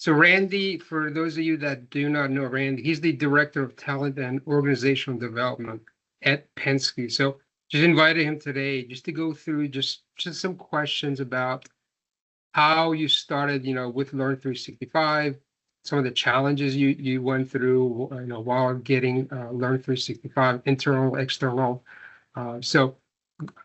So Randy, for those of you that do not know Randy, he's the Director of Talent and Organizational Development at Penske. So just invited him today just to go through just some questions about how you started, with Learn 365, some of the challenges you went through, while getting Learn 365, internal, external. So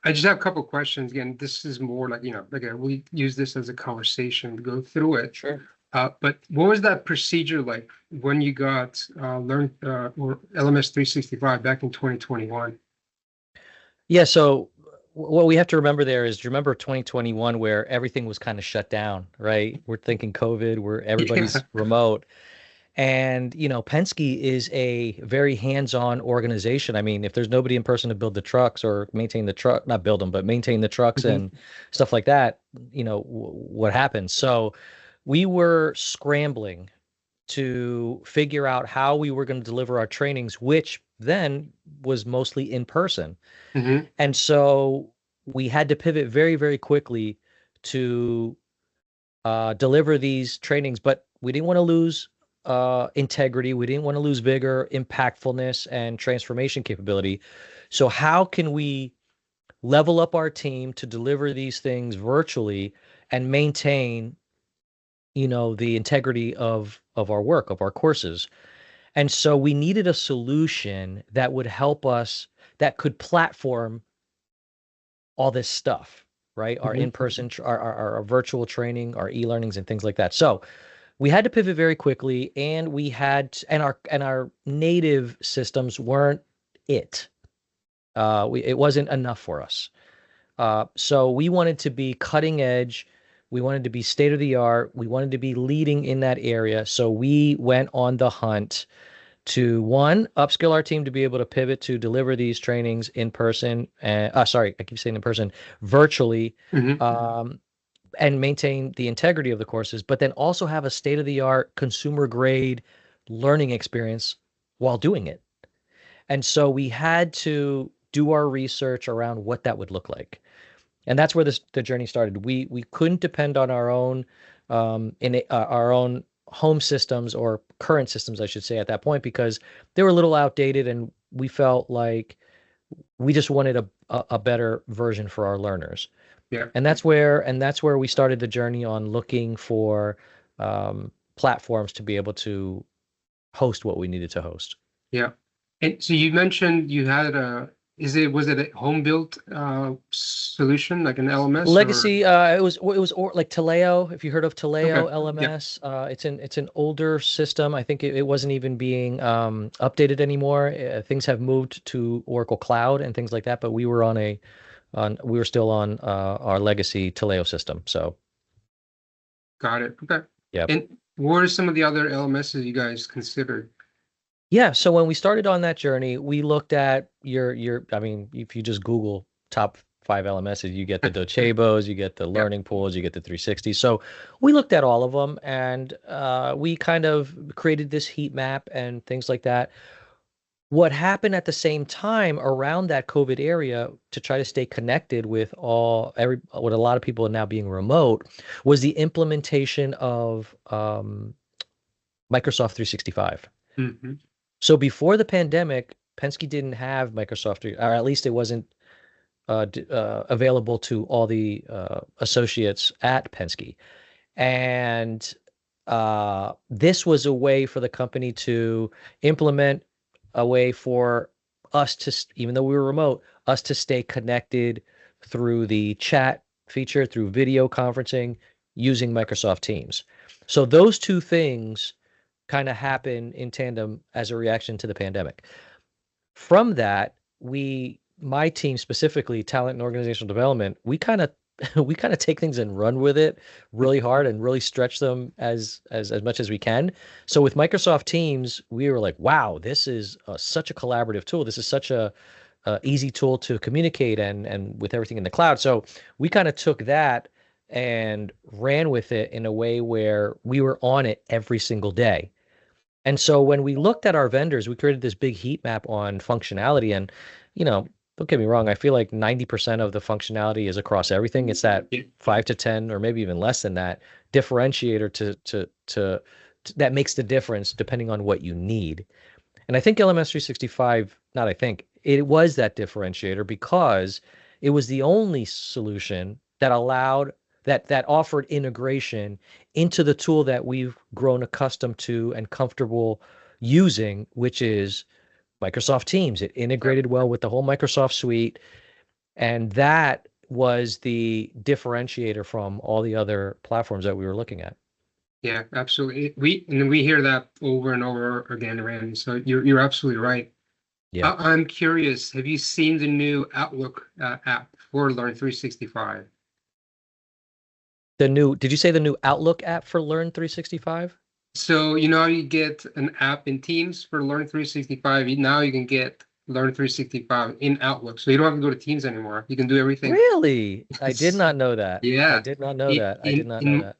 I just have a couple of questions. Again, this is more like, we use this as a conversation to go through it. Sure. But what was that procedure like when you got Learn or LMS 365 back in 2021? Yeah, so what we have to remember there is, do you remember 2021 where everything was kind of shut down, right? We're thinking COVID, where Yeah. everybody's remote. And, Penske is a very hands-on organization. I mean, if there's nobody in person to build the trucks or maintain the truck, not build them, but maintain the trucks Mhm. and stuff like that, what happens? So we were scrambling to figure out how we were going to deliver our trainings, which then was mostly in person. Mhm. And so we had to pivot very, very quickly to deliver these trainings, but we didn't want to lose integrity. We didn't want to lose vigor, impactfulness, and transformation capability. So how can we level up our team to deliver these things virtually and maintain, the integrity of our work, of our courses? And so we needed a solution that would help us, that could platform all this stuff, right? Our Mhm. in-person, our virtual training, our e-learnings, and things like that. So we had to pivot very quickly, and our native systems weren't it. It wasn't enough for us. So we wanted to be cutting edge. We wanted to be state of the art. We wanted to be leading in that area. So we went on the hunt to, one, upskill our team to be able to pivot to deliver these trainings in person. Sorry, I keep saying in person, virtually, Mhm. um, and maintain the integrity of the courses, but then also have a state of the art, consumer grade learning experience while doing it. And so we had to do our research around what that would look like. And that's where the journey started. We couldn't depend on our own home systems, or current systems, I should say, at that point, because they were a little outdated, and we felt like we just wanted a better version for our learners. Yeah. And that's where we started the journey on looking for platforms to be able to host what we needed to host. Yeah. And so you mentioned you had was it a home built solution like an LMS or? Legacy, like Taleo. If you heard of Okay. Taleo Yeah. LMS, it's an older system. I think it wasn't even being updated anymore. Things have moved to Oracle Cloud and things like that, but we were still on our legacy Taleo system. So Got it. Okay. yeah. And what are some of the other LMSs you guys considered? Yeah, so when we started on that journey, we looked at I mean, if you just Google top 5 LMSs, you get the Docebos, you get the Yeah. Learning Pools, you get the 360. So we looked at all of them, and we kind of created this heat map and things like that. What happened at the same time around that COVID area, to try to stay connected with what a lot of people are now being remote, was the implementation of Microsoft 365. Hmm. So before the pandemic, Penske didn't have Microsoft, or at least it wasn't available to all the associates at Penske. And this was a way for the company to implement a way for us to, even though we were remote, us to stay connected through the chat feature, through video conferencing, using Microsoft Teams. So those two things kind of happen in tandem as a reaction to the pandemic. From that, my team specifically, talent and organizational development, we kind of we kind of take things and run with it really hard and really stretch them as much as we can. So with Microsoft Teams, we were like, wow, this is such a collaborative tool. This is such a easy tool to communicate, and with everything in the cloud. So we kind of took that and ran with it in a way where we were on it every single day. And so when we looked at our vendors, we created this big heat map on functionality. And, you know, don't get me wrong, I feel like 90% of the functionality is across everything. It's that Yeah. 5 to 10 or maybe even less than that differentiator that makes the difference depending on what you need. And I think LMS 365, not I think, it was that differentiator because it was the only solution that allowed that offered integration into the tool that we've grown accustomed to and comfortable using, which is Microsoft Teams. It integrated well with the whole Microsoft suite, and that was the differentiator from all the other platforms that we were looking at. Yeah, absolutely. We hear that over and over again, Randy. So you're absolutely right. Yeah. I'm curious, have you seen the new Outlook app for Learn 365? Did you say the new Outlook app for Learn 365? So you know how you get an app in Teams for Learn 365? Now you can get Learn 365 in Outlook. So you don't have to go to Teams anymore. You can do everything. Really? I did not know that. I Yeah. did not know In, that. I did in not know in that.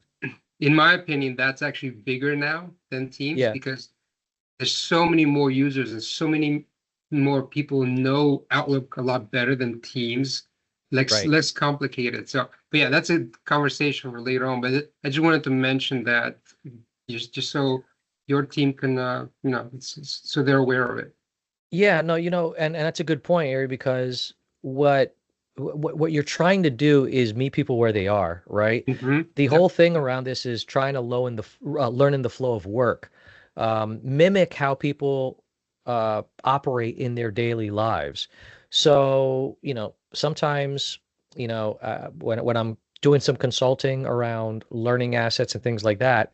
in my opinion, that's actually bigger now than Teams Yeah, because there's so many more users and so many more people know Outlook a lot better than Teams, like right. less complicated. So, but yeah, that's a conversation for later on. But I just wanted to mention that just so your team can, so they're aware of it. Yeah, no, and that's a good point, Ari, because what you're trying to do is meet people where they are, right? The Yep. whole thing around this is trying to learn in the flow of work, mimic how people operate in their daily lives. So, sometimes, when I'm doing some consulting around learning assets and things like that,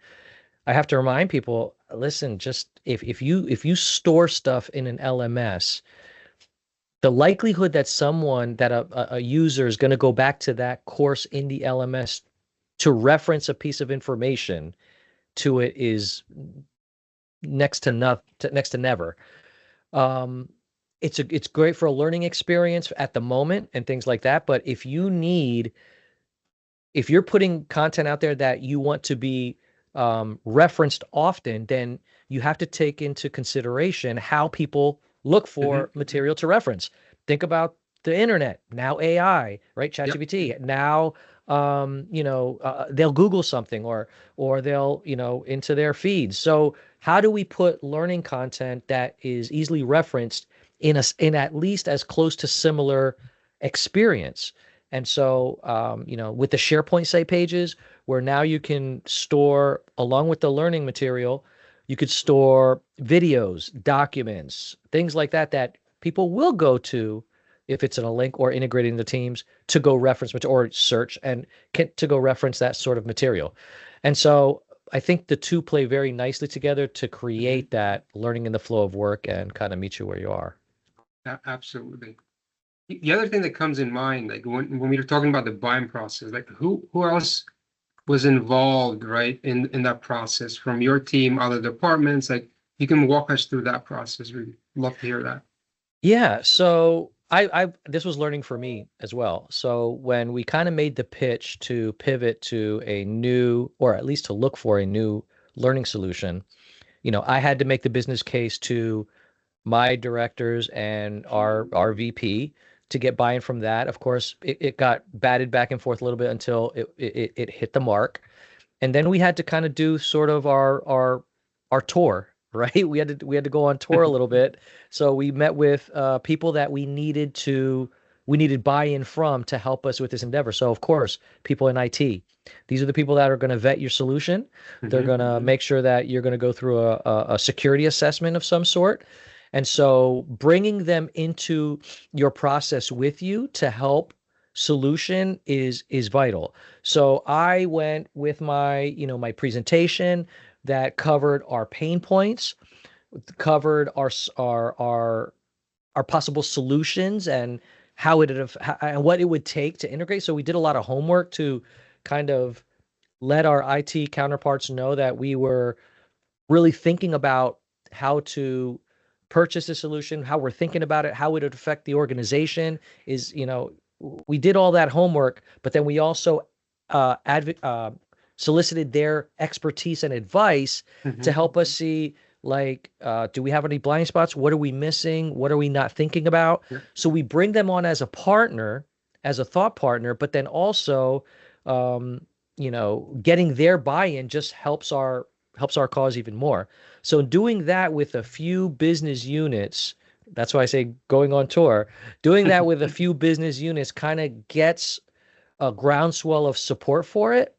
I have to remind people, listen, just if you store stuff in an LMS, the likelihood that a user is going to go back to that course in the LMS to reference a piece of information to it is next to never. Um, it's great for a learning experience at the moment and things like that. But if you're putting content out there that you want to be referenced often, then you have to take into consideration how people look for Hmm. material to reference. Think about the internet, now AI, right? Yep. ChatGPT. Now, they'll Google something or they'll, into their feeds. So how do we put learning content that is easily referenced in at least as close to similar experience? And so, with the SharePoint site pages, where now you can store, along with the learning material, you could store videos, documents, things like that, that people will go to if it's in a link or integrating the Teams to go reference or search and to go reference that sort of material. And so I think the two play very nicely together to Hmm. create that learning in the flow of work and kind of meet you where you are. Absolutely. The other thing that comes in mind, like when we were talking about the buying process, like who else was involved, right, in that process from your team, other departments? Like you can walk us through that process. We'd love to hear that. Yeah, so I this was learning for me as well. So when we kind of made the pitch to pivot to a new, or at least to look for a new learning solution, I had to make the business case to my directors and our VP to get buy-in from that. Of course, it got batted back and forth a little bit until it hit the mark. And then we had to kind of do sort of our tour, right? We had to go on tour a little bit. So we met with people that we needed buy-in from to help us with this endeavor. So of course, people in IT. These are the people that are going to vet your solution. They're Hmm. going to make sure that you're going to go through a security assessment of some sort. And so bringing them into your process with you to help solution is vital. So I went with my presentation that covered our pain points, covered our possible solutions and and what it would take to integrate. So we did a lot of homework to kind of let our IT counterparts know that we were really thinking about how to purchase a solution, how we're thinking about it, how it would affect the organization is, we did all that homework, but then we also solicited their expertise and advice to Hmm. help us see Like, do we have any blind spots? What are we missing? What are we not thinking about? Yeah. So we bring them on as a partner, as a thought partner, but then also, um, getting their buy-in just helps our cause even more. So doing that with a few business units, that's why I say going on tour, doing that with a few business units kind of gets a groundswell of support for it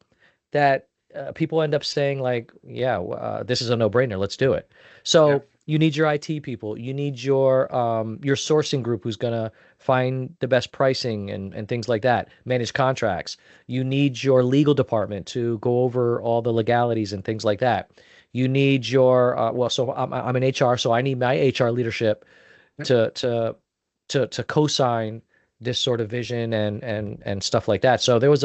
that people end up saying like, yeah, this is a no-brainer. Let's do it. Yeah. So you need your IT people. You need your sourcing group who's gonna find the best pricing and things like that. Manage contracts. You need your legal department to go over all the legalities and things like that. You need your so I'm in HR, so I need my HR leadership Yeah. to to to co-sign this sort of vision and stuff like that. So there was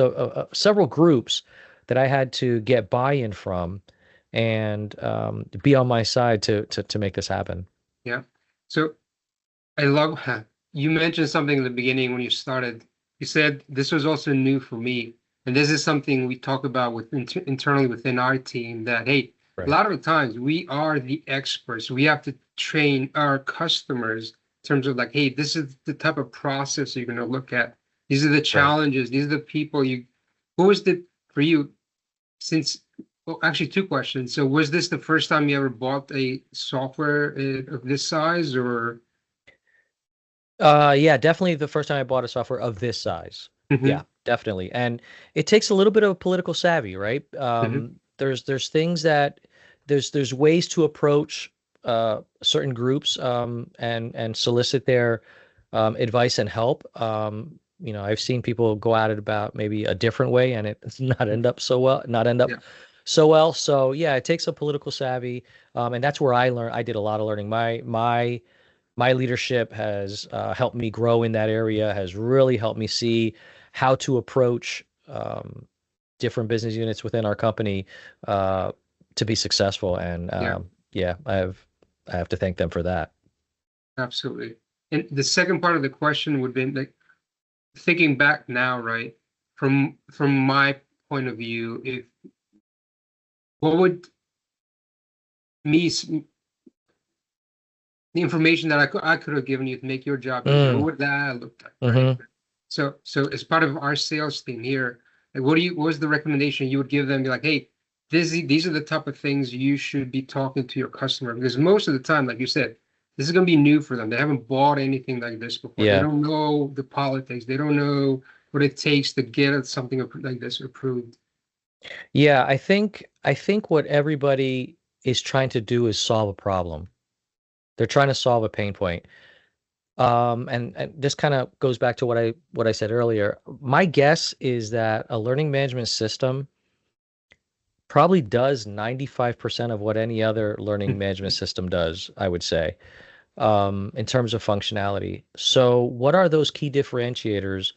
several groups that I had to get buy-in from and be on my side to make this happen. Yeah. So I love you mentioned something in the beginning when you started. You said this was also new for me, and this is something we talk about with internally within our team. That hey, a Right. lot of the times we are the experts. We have to train our customers in terms of like, hey, this is the type of process you're going to look at. These are the Right. challenges. These are the people you. Who was the for you since? Well, actually, two questions. So, was this the first time you ever bought a software of this size, or? Yeah, definitely the first time I bought a software of this size. Hmm. Yeah, definitely. And it takes a little bit of political savvy, right? Hmm. There's things that there's ways to approach certain groups and solicit their advice and help. I've seen people go at it about maybe a different way and it's not end up Yeah. so well. So yeah, it takes a political savvy. And that's where I did a lot of learning. My leadership has helped me grow in that area, has really helped me see how to approach different business units within our company uh, to be successful. And Yeah. yeah, I have to thank them for that. Absolutely. And the second part of the question would be like thinking back now, right? From my point of view, if what would me the information that I could have given you to make your job easier, what Mm, would that look like, right? hmm So as part of our sales team here, like what was the recommendation you would give them? Be like, hey, these are the type of things you should be talking to your customer because most of the time, like you said, this is going to be new for them. They haven't bought anything like this before. They Yeah. don't know the politics. They don't know what it takes to get something like this approved. Yeah, I think what everybody is trying to do is solve a problem. They're trying to solve a pain point. And this kind of goes back to what I said earlier. My guess is that a learning management system probably does 95% of what any other learning management system does, I would say, in terms of functionality. So, what are those key differentiators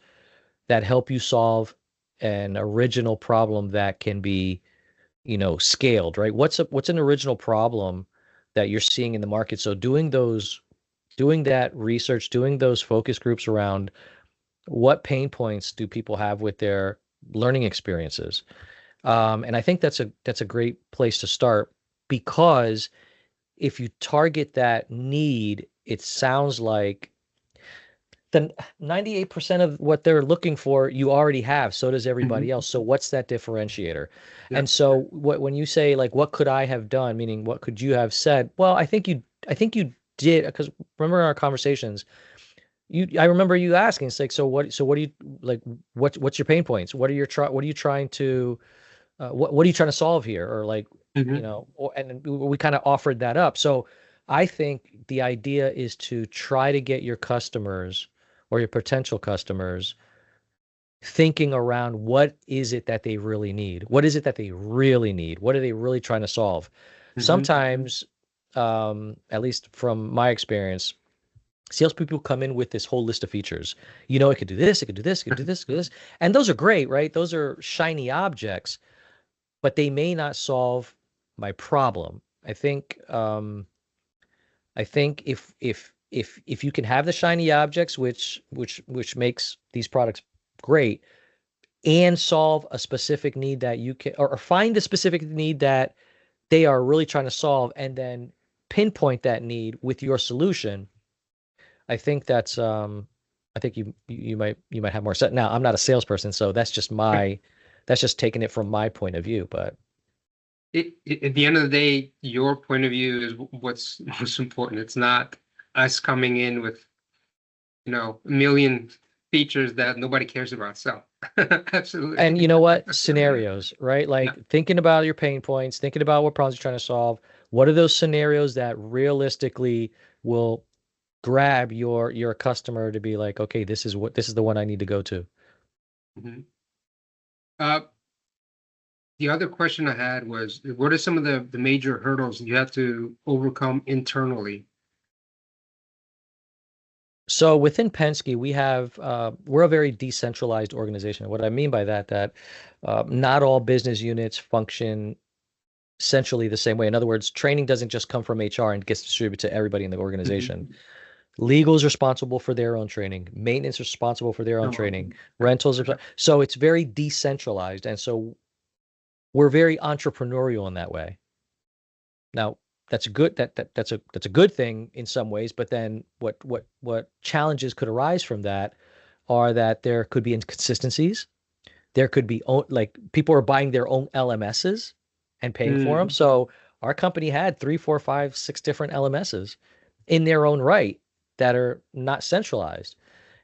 that help you solve an original problem that can be, scaled, right? What's an original problem that you're seeing in the market? So, doing that research, doing those focus groups around what pain points do people have with their learning experiences? And I think that's a great place to start because if you target that need, it sounds like then 98% of what they're looking for you already have. So does everybody Mhm. else. So what's that differentiator? Yeah. And so when you say like what could I have done, meaning what could you have said? Well, I think you did because remember in our conversations, I remember you asking, it's like, so what do you like what's your pain points? What are you trying to what are you trying to solve here? Or like, Mhm. and we kind of offered that up. So I think the idea is to try to get your customers or your potential customers thinking around what is it that they really need? What is it that they really need? What are they really trying to solve? Mhm. Sometimes, at least from my experience, salespeople come in with this whole list of features. It could do this, it could do this, it could do this, it could do this. And those are great, right? Those are shiny objects, but they may not solve my problem. I think if you can have the shiny objects, which makes these products great, and solve a specific need that you can, or find a specific need that they are really trying to solve, and then pinpoint that need with your solution, I think that's I think you might have more set. Now, I'm not a salesperson, so that's just taking it from my point of view, but At the end of the day, your point of view is what's most important. It's not us coming in with, a million features that nobody cares about. So and absolutely. you know what? Scenarios, right? Yeah. Like thinking about your pain points, thinking about what problems you're trying to solve. What are those scenarios that realistically will grab your customer to be like, okay, this is the one I need to go to. Mhm. Uh, the other question I had was, what are some of the major hurdles you have to overcome internally? So within Penske, we're a very decentralized organization. What I mean by that not all business units function centrally the same way. In other words, training doesn't just come from HR and gets distributed to everybody in the organization. Mhm. Legal is responsible for their own training. Maintenance is responsible for their own Oh, training. Rentals are, so it's very decentralized, and so we're very entrepreneurial in that way. Now, that's a good that's a good thing in some ways, but then what challenges could arise from that are that there could be inconsistencies. There could be like people are buying their own LMSs and paying for them. Mhm. So our company had three, four, five, six different LMSs in their own right that are not centralized.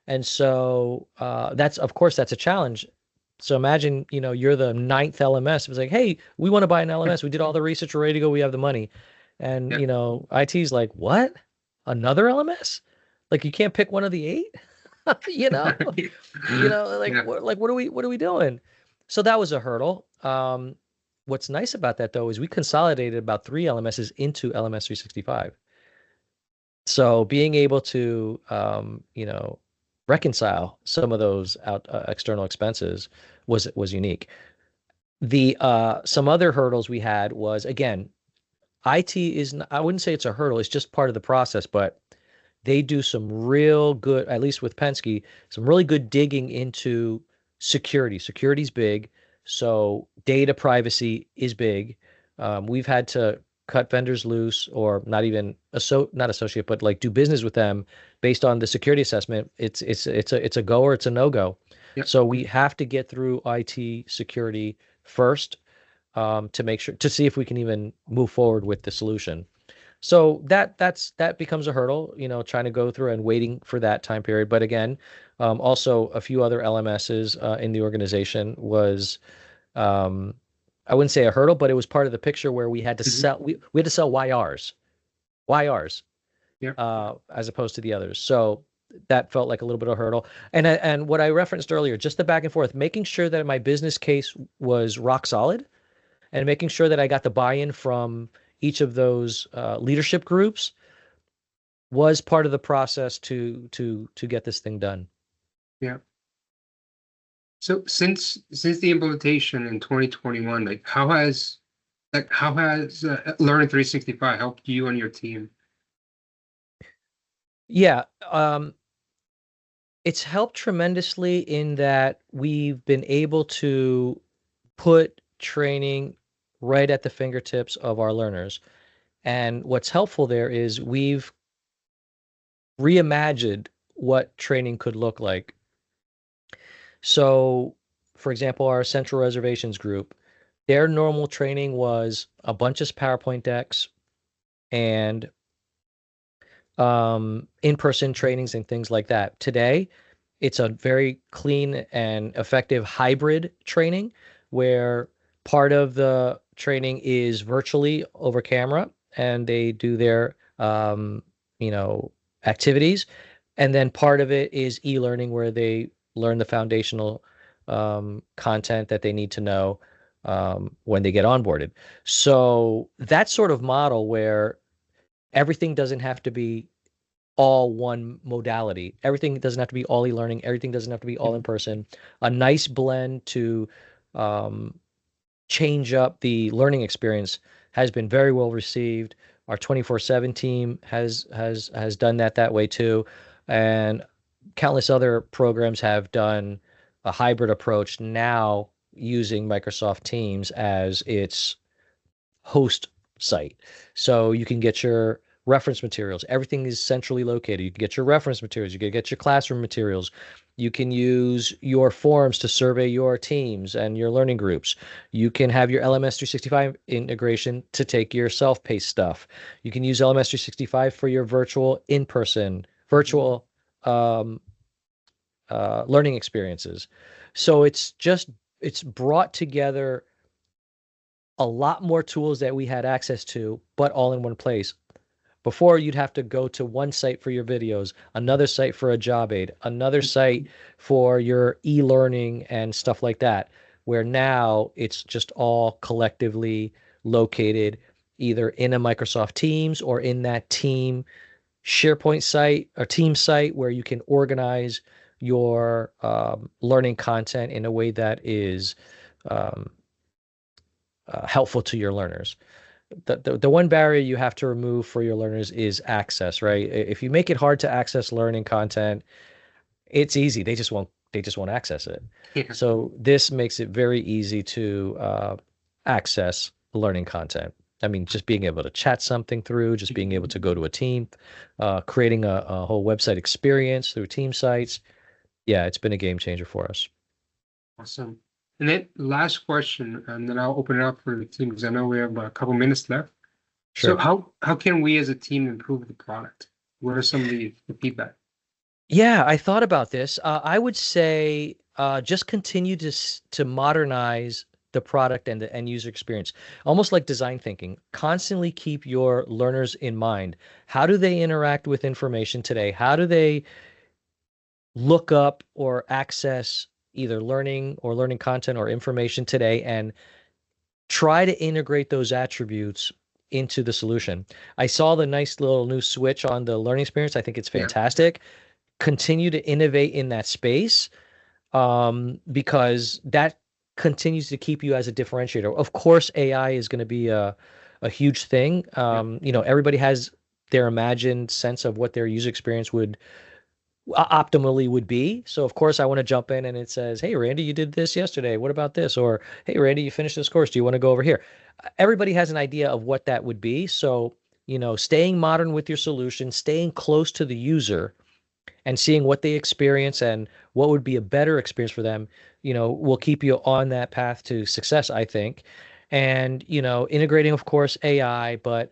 And so that's of course that's a challenge. So imagine, you're the ninth LMS. It was like, hey, we want to buy an LMS. We did all the research, we're ready to go. We have the money. And, Yeah. IT's like, what? Another LMS? Like you can't pick one of the eight? You know? Yeah. Like what are we doing? So that was a hurdle. What's nice about that though is we consolidated about three LMSs into LMS 365. So being able to, reconcile some of those external expenses was unique. The some other hurdles we had was again, IT I wouldn't say it's a hurdle, it's just part of the process, but they do some real good, at least with Penske, some really good digging into security. Security's big, so data privacy is big. We've had to cut vendors loose, or not even not associate, but like do business with them based on the security assessment. It's a go or it's a no go. Yeah. So we have to get through IT security first to make sure to see if we can even move forward with the solution. So that becomes a hurdle, trying to go through and waiting for that time period. But again, also a few other LMSs in the organization was, um, I wouldn't say a hurdle, but it was part of the picture where we had to Mhm. we had to sell YRs, Yeah. as opposed to the others. So that felt like a little bit of a hurdle. And what I referenced earlier, just the back and forth, making sure that my business case was rock solid and making sure that I got the buy-in from each of those leadership groups was part of the process to get this thing done. Yeah. So since the implementation in 2021, how has Learning 365 helped you and your team? Yeah, it's helped tremendously in that we've been able to put training right at the fingertips of our learners. And what's helpful there is we've reimagined what training could look like. So, for example, our central reservations group, their normal training was a bunch of PowerPoint decks and in-person trainings and things like that. Today, it's a very clean and effective hybrid training where part of the training is virtually over camera and they do their you know activities, and then part of it is e-learning where they learn the foundational content that they need to know when they get onboarded. So that sort of model where everything doesn't have to be all one modality. Everything doesn't have to be all e-learning. Everything doesn't have to be all in Mhm. person. A nice blend to um, change up the learning experience has been very well received. Our 24/7 team has done that way too, and countless other programs have done a hybrid approach now using Microsoft Teams as its host site. So you can get your reference materials. Everything is centrally located. You can get your reference materials. You can get your classroom materials. You can use your forms to survey your teams and your learning groups. You can have your LMS 365 integration to take your self-paced stuff. You can use LMS 365 for your virtual in-person, virtual um, learning experiences. So it's brought together a lot more tools that we had access to, but all in one place. Before, you'd have to go to one site for your videos, another site for a job aid, another site for your e-learning and stuff like that, where now it's just all collectively located either in a Microsoft Teams or in that team SharePoint site or team site where you can organize your learning content in a way that is um, helpful to your learners. The one barrier you have to remove for your learners is access, right? If you make it hard to access learning content, it's easy. They just won't access it. Yeah. So this makes it very easy to access learning content. I mean, just being able to chat something through, just being able to go to a team, creating a whole website experience through team sites. Yeah, it's been a game changer for us. Awesome. And then last question, and then I'll open it up for the team because I know we have a couple minutes left. So Sure. how can we as a team improve the product? What are some of the feedback? Yeah, I thought about this. I would say just continue to modernize the product and the end user experience, almost like design thinking. Constantly keep your learners in mind. How do they interact with information today? How do they look up or access either learning or learning content or information today? And try to integrate those attributes into the solution. I saw the nice little new switch on the learning experience. I think it's Yeah. fantastic. Continue to innovate in that space because that continues to keep you as a differentiator. Of course, AI is going to be a huge thing. Yeah. Everybody has their imagined sense of what their user experience would optimally would be. So of course I want to jump in and it says, "Hey Randy, you did this yesterday. What about this?" Or, "Hey Randy, you finished this course. Do you want to go over here?" Everybody has an idea of what that would be. So, staying modern with your solution, staying close to the user and seeing what they experience and what would be a better experience for them, will keep you on that path to success, I think. And, integrating, of course, AI, but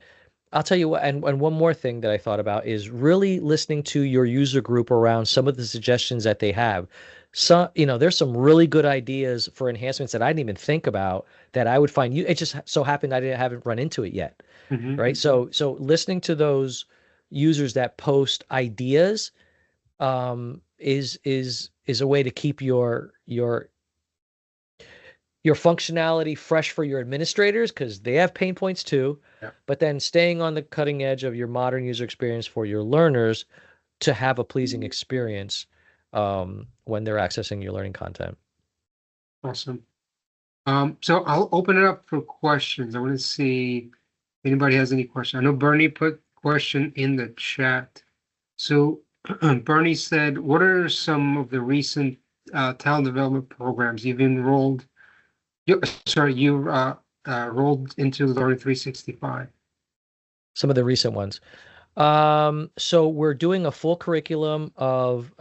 I'll tell you what, and one more thing that I thought about is really listening to your user group around some of the suggestions that they have. There's some really good ideas for enhancements that I didn't even think about that I would find you. It just so happened haven't run into it yet, Hmm. right? So listening to those users that post ideas is a way to keep your functionality fresh for your administrators because they have pain points too, Yeah. but then staying on the cutting edge of your modern user experience for your learners to have a pleasing experience when they're accessing your learning content. Awesome. So I'll open it up for questions. I want to see if anybody has any questions. I know Bernie put question in the chat. So Bernie said, what are some of the recent talent development programs you've enrolled? You rolled into Learning 365. Some of the recent ones. So we're doing a full curriculum of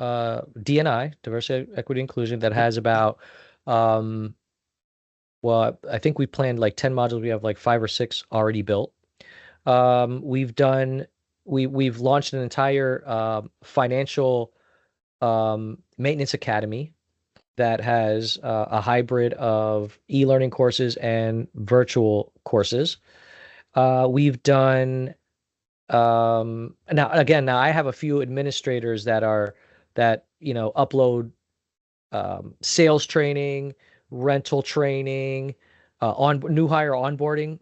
D&I, diversity, equity, inclusion, that has about um, well, I think we planned like 10 modules. We have like 5 or 6 already built. We've done we've launched an entire financial maintenance academy that has a hybrid of e-learning courses and virtual courses. We've done now I have a few administrators that upload sales training, rental training, on new hire onboarding,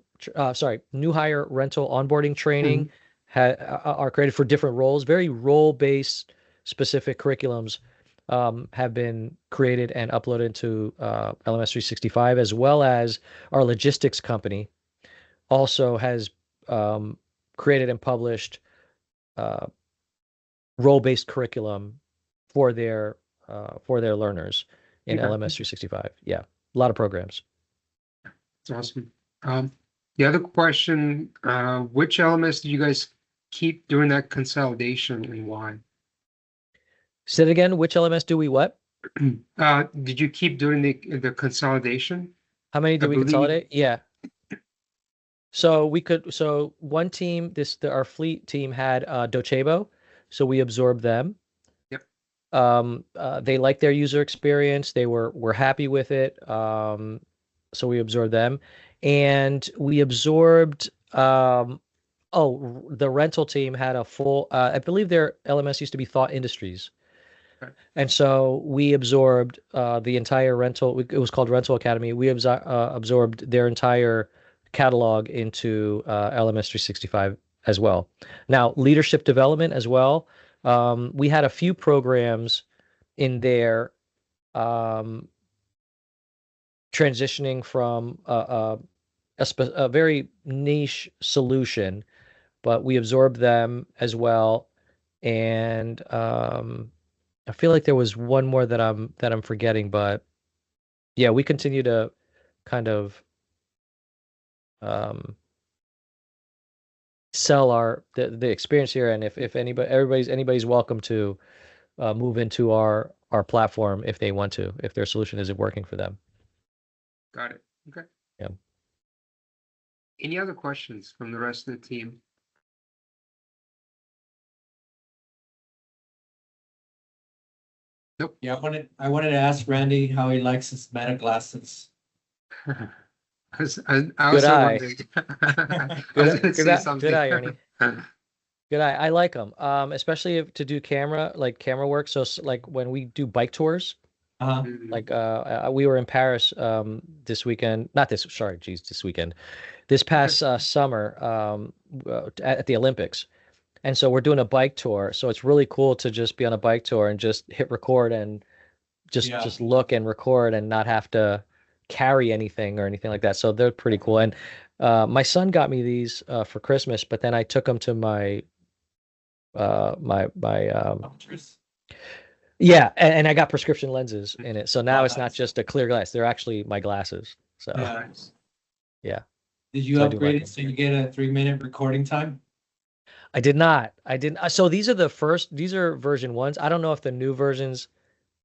new hire rental onboarding training Mhm. are created for different roles. Very role-based specific curriculums have been created and uploaded to LMS 365, as well as our logistics company also has um, created and published uh, role-based curriculum for their learners in Okay, LMS 365. Yeah, a lot of programs. that's awesome. The other question, which LMS did you guys keep during that consolidation and why? Say it again. Which LMS do we what? Did you keep doing the consolidation? How many I did we believe. consolidate? Yeah. So we could. So one team, our fleet team had Docebo, so we absorbed them. Yep. They liked their user experience. They were happy with it. So we absorbed them, and we absorbed. The rental team had a full. I believe their LMS used to be Thought Industries, Okay. and so we absorbed the entire rental. It was called Rental Academy. We absorbed their entire catalog into LMS 365 as well. Now, leadership development as well. We had a few programs in there um, transitioning from a very niche solution, but we absorbed them as well. And I feel like there was one more that I'm forgetting, but yeah, we continue to kind of um, sell the experience here, and if anybody's welcome to move into our platform if they want to, if their solution isn't working for them. Got it. Okay. Yeah. Any other questions from the rest of the team? Nope. Yeah, I wanted to ask Randy how he likes his Meta glasses. I Good also eye. wondered. I was going to say something. Good eye, Ernie. Good eye. I like them, especially to do camera work. So like when we do bike tours, Uh-huh. like we were in Paris this weekend. Not this. Sorry, geez, this weekend. This past summer at the Olympics. And so we're doing a bike tour. So it's really cool to just be on a bike tour and just hit record and just look and record and not have to carry anything or anything like that. So they're pretty cool. And my son got me these for Christmas, but then I took them to my Optometrist? yeah, and I got prescription lenses in it. So now Oh, it's not nice. just a clear glass. They're actually my glasses. So Yeah. Nice. yeah. Did you So I do upgrade like it so you get a 3-minute recording time? I did not. I didn't. So these are version ones. I don't know if the new versions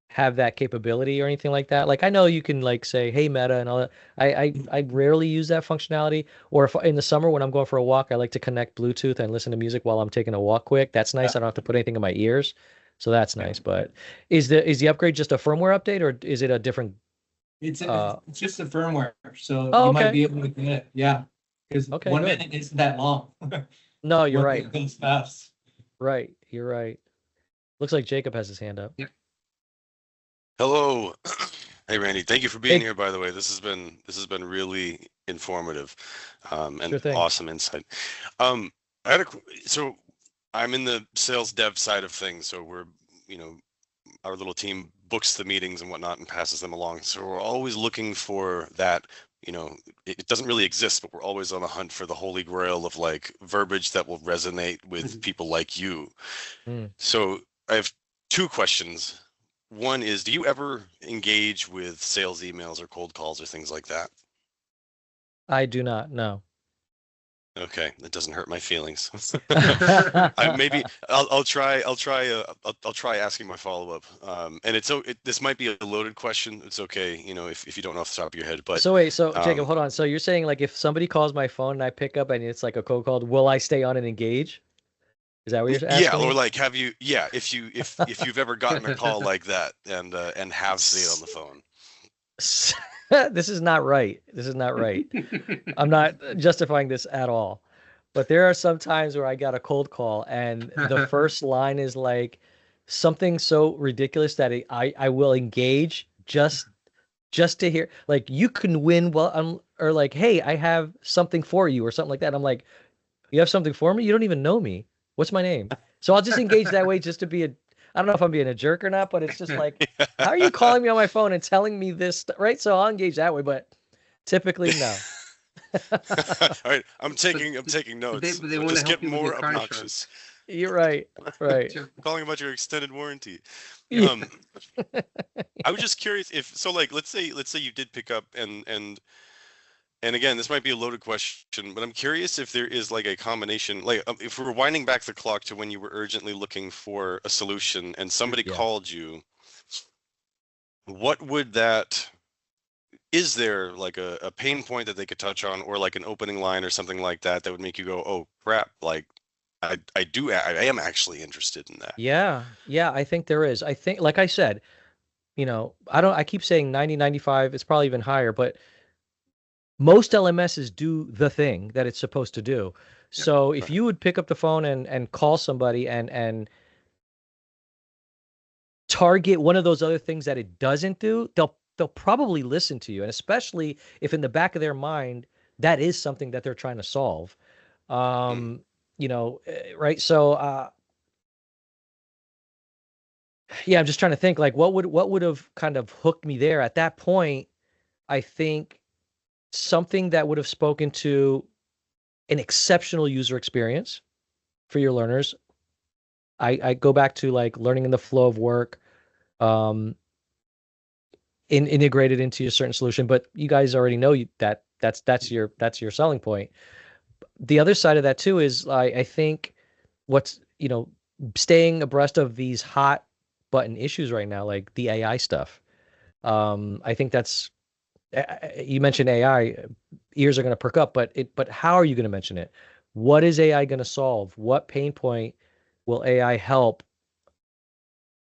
have that capability or anything like that. Like I know you can like say, "Hey Meta" and all that. I rarely use that functionality. Or if in the summer when I'm going for a walk, I like to connect Bluetooth and listen to music while I'm taking a walk quick. That's nice. Yeah. I don't have to put anything in my ears. So that's Yeah. nice. But is the upgrade just a firmware update or is it a different It's just the firmware, so Oh, you might okay. be able to get it. Yeah, because Okay, 1 minute isn't that long. No, you're 1 right. minute goes fast. Right. You're right. Looks like Jacob has his hand up. Yeah. Hello. Hey Randy, thank you for being Hey. here, by the way. This has been really informative and Sure thing. awesome insight. So I'm in the sales dev side of things, so we're, our little team books the meetings and whatnot and passes them along. So we're always looking for that, it doesn't really exist, but we're always on the hunt for the holy grail of like verbiage that will resonate with people like you. Mm. So I have two questions. One is, do you ever engage with sales emails or cold calls or things like that? I do not know. Okay, that doesn't hurt my feelings. I'll try asking my follow-up. And this might be a loaded question. It's okay, if you don't know off the top of your head. But So wait, Jacob, hold on. So you're saying like if somebody calls my phone and I pick up and it's like a cold call, will I stay on and engage? Is that what you're asking? yeah, or me? like if you've ever gotten a call like that and have stayed on the phone. This is not right. This is not right. I'm not justifying this at all. But there are some times where I got a cold call and the first line is like something so ridiculous that I will engage just to hear like you can win or like, hey, I have something for you or something like that. I'm like, you have something for me? You don't even know me. What's my name? So I'll just engage that way just to be I don't know if I'm being a jerk or not, but it's just like, how are you calling me on my phone and telling me this, right? So I'll engage that way, but typically no. All right, I'm taking notes. They So want to just help get you with your more car obnoxious. You're right. Right. Calling about your extended warranty. Yeah. I was just curious if so, like, let's say you did pick up and And again, this might be a loaded question, but I'm curious if there is like a combination, like if we're winding back the clock to when you were urgently looking for a solution and somebody Yeah. called you, what would that, is there like a pain point that they could touch on, or like an opening line or something like that that would make you go, oh crap, like I am actually interested in that. Yeah, I think there is. I think, like I said, I keep saying 90, 95, it's probably even higher, but most LMSs do the thing that it's supposed to do. Yeah, So if right. you would pick up the phone and call somebody and target one of those other things that it doesn't do, they'll probably listen to you. And especially if in the back of their mind, that is something that they're trying to solve. Right? So yeah, I'm just trying to think, like, what would have kind of hooked me there at that point. I think something that would have spoken to an exceptional user experience for your learners. I go back to like learning in the flow of work, integrated into a certain solution. But you guys already know that's your selling point. The other side of that too is I think what's staying abreast of these hot button issues right now, like the AI stuff. I think that's, you mentioned AI, ears are going to perk up, but how are you going to mention it? What is AI going to solve? What pain point will AI help?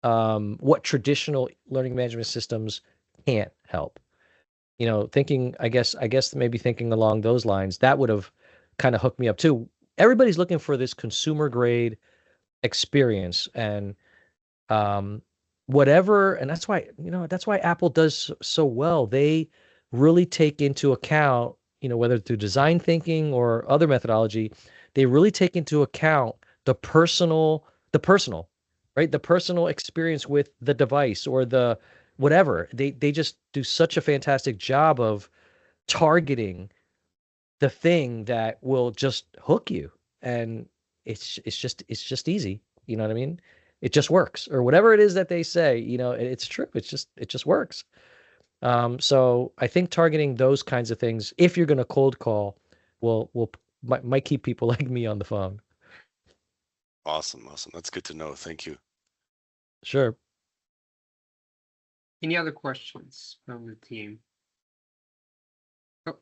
What traditional learning management systems can't help? Thinking, I guess maybe thinking along those lines, that would have kind of hooked me up too. Everybody's looking for this consumer grade experience, and whatever, and that's why Apple does so well. They really take into account, whether through design thinking or other methodology, they really take into account the personal, right? The personal experience with the device or the whatever. They just do such a fantastic job of targeting the thing that will just hook you. And it's just easy. You know what I mean? It just works, or whatever it is that they say, it's true. It just works. So I think targeting those kinds of things, if you're going to cold call, might keep people like me on the phone. Awesome. That's good to know. Thank you. Sure. Any other questions from the team? Oh.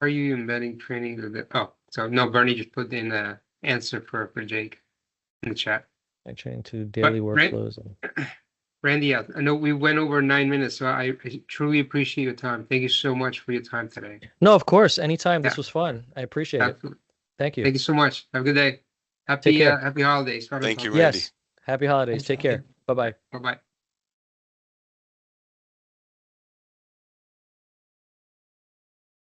Are you embedding training or the, so no, Bernie just put in the answer for Jake in the chat. I train to daily workflows. Randy, I know we went over 9 minutes, so I truly appreciate your time. Thank you so much for your time today. No, of course, anytime. This Yeah. was fun. I appreciate Absolutely. it. Thank you. Thank you so much. Have a good day. Take care. Happy holidays. Thank you, Randy. Yes. Happy holidays. Take care. Bye-bye. Bye-bye.